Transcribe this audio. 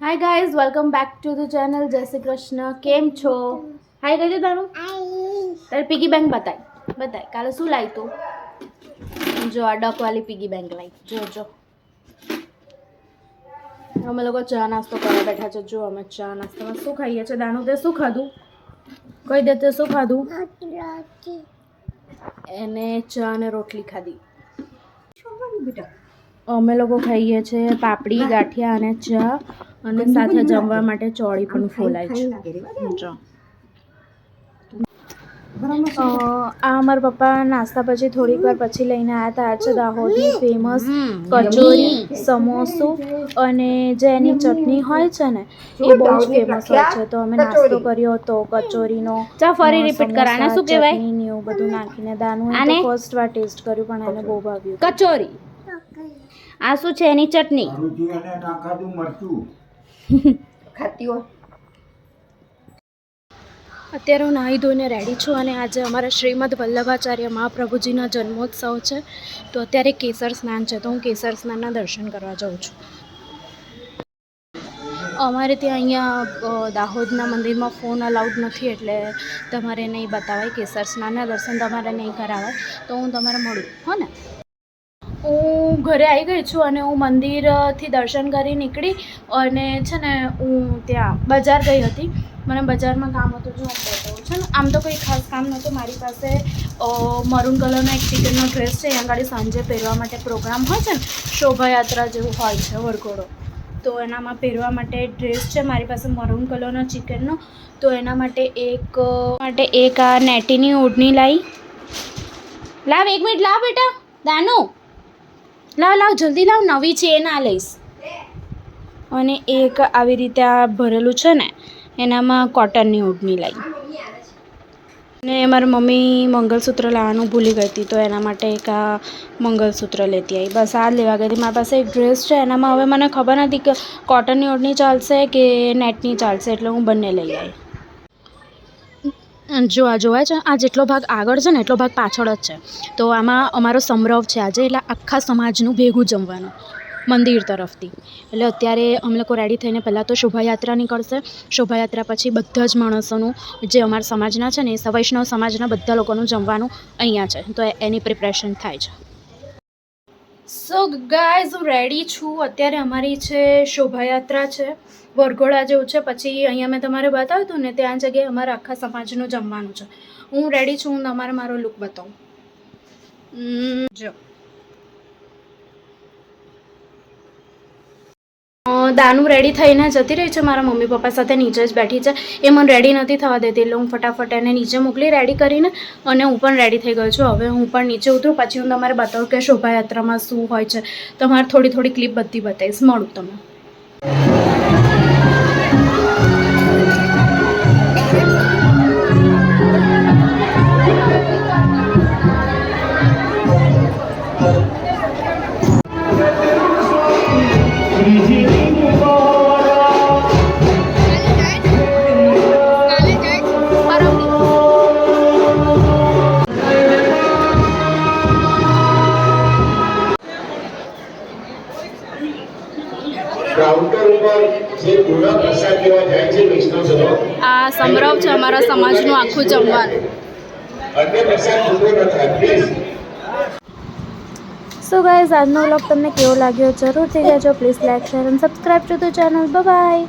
Hi guys, welcome back to the channel. જય શ્રી કૃષ્ણ. કેમ છો? હાય કહી દે તારું. તારે પીગી બેંક બતાય કાલે શું લાવી તું? જો આ ડકવાળી પીગી બેંક લાવી. જો અમે લોકો ચા નાસ્તો કરવા બેઠા છે. જો અમે ચા નાસ્તામાં શું ખાઈએ છીએ? દાનું તે શું ખાધું? કહી દે તે શું ખાધું? એને ચા અને રોટલી ખાધી. અમે લોકો ખાઈએ છીએ પાપડી, ગાંઠિયા અને ચા, અને સાથે જમવા માટે ચોળી પણ ફોલાય છે. જો આ અમારા પપ્પા નાસ્તા પછી થોડીક વાર પછી લઈને આવ્યા હતા. આ છે દાહોદની ફેમસ કચોરી, સમોસું અને જે એની ચટણી હોય છે ને એ બહુ જ ફેમસ હોય છે. તો અમે નાસ્તો કર્યો હતો કચોરીનો. ફરી રિપીટ કરાના શું કહેવાય? ચટણી એવું બધું નાખીને. દાનું તો ફર્સ્ટ વાર ટેસ્ટ કર્યું પણ એને બહુ ભાવ્યું. કચોરી આ શું છે? એની ચટણી. અત્યારે હું નાહી ધોઈને રેડી છું અને આજે અમારા શ્રીમદ વલ્લભાચાર્ય મહાપ્રભુજીના જન્મોત્સવ છે. તો અત્યારે કેસર સ્નાન છે, તો હું કેસર સ્નાનના દર્શન કરવા જાઉં છું. અમારે ત્યાં અહીંયા દાહોદના મંદિરમાં ફોન અલાઉડ નથી, એટલે તમારે નહીં બતાવાય. કેસર સ્નાનના દર્શન તમારે નહીં કરાવાય. તો હું તમારે મળું, હો ને? હું ઘરે આવી ગઈ છું અને હું મંદિરથી દર્શન કરી નીકળી અને છે ને હું ત્યાં બજાર ગઈ હતી. મને બજારમાં કામ હતું. જો હું બતાવું છે ને, આમ તો કંઈ ખાસ કામ નહોતું. મારી પાસે મરૂન કલરનો એક ચિકનનો ડ્રેસ છે. અહીંયા આગળ સાંજે પહેરવા માટે પ્રોગ્રામ હોય છે ને, શોભાયાત્રા જેવું હોય છે, વરઘોડો. તો એનામાં પહેરવા માટે ડ્રેસ છે મારી પાસે મરૂન કલરનો ચિકનનો. તો એના માટે એક આ નેટીની ઓઢણી લાવી. લાવ, 1 મિનિટ લાવ બેટા. દાનુ લાવ જલ્દી લાવ. નવી છે એ ના લઈશ. અને એક આવી રીતે આ ભરેલું છે ને એનામાં કોટનની ઓઢણી લાવી. અને મારી મમ્મી મંગળસૂત્ર લાવવાનું ભૂલી ગઈ હતી, તો એના માટે એક આ મંગળસૂત્ર લેતી આવી. બસ આ લેવા ગઈ હતી. મારી પાસે એક ડ્રેસ છે, એનામાં હવે મને ખબર નથી કે કોટનની ઓઢણી ચાલશે કે નેટની ચાલશે, એટલે હું બંને લઈ આવી. જો આ જોવાય છે, આ જેટલો ભાગ આગળ છે ને એટલો ભાગ પાછળ જ છે. તો આમાં અમારો સમરવ છે આજે, એટલે આખા સમાજનું ભેગું જમવાનું મંદિર તરફથી. એટલે અત્યારે અમે લોકો રેડી થઈને પહેલાં તો શોભાયાત્રા નીકળશે. શોભાયાત્રા પછી બધા જ માણસોનું, જે અમારા સમાજના છે ને, એ વૈષ્ણવ સમાજના બધા લોકોનું જમવાનું અહીંયા છે. તો એની પ્રિપરેશન થાય છે. સો ગાઈઝ, હું રેડી છું. અત્યારે અમારી છે શોભાયાત્રા છે, વરઘોડા જેવું છે. પછી અહીંયા મેં તમારે બતાવ્યું હતું ને, ત્યાં જગ્યાએ અમારા આખા સમાજનું જમવાનું છે. હું રેડી છું. હું તમારે મારો લુક બતાવું. જો દાનું રેડી થઈને જતી રહી છે. મારા મમ્મી પપ્પા સાથે નીચે જ બેઠી છે. એ મને રેડી નથી થવા દેતી, એટલે હું ફટાફટ એને નીચે મોકલી રેડી કરીને. અને હું પણ રેડી થઈ ગઈ છું. હવે હું પણ નીચે ઉતરું, પછી હું તમારે બતાવું કે શોભાયાત્રામાં શું હોય છે. તમારે થોડી થોડી ક્લિપ બધી બતાવીશ. મળું તમે. આ સમરવ છે અમારા સમાજનું આખું જમવાનું. સો ગાઈઝ, આજનો વ્લોગ તમને કેવો લાગ્યો જરૂરથી કહેજો. Please like, share and subscribe two the channel. Bye bye.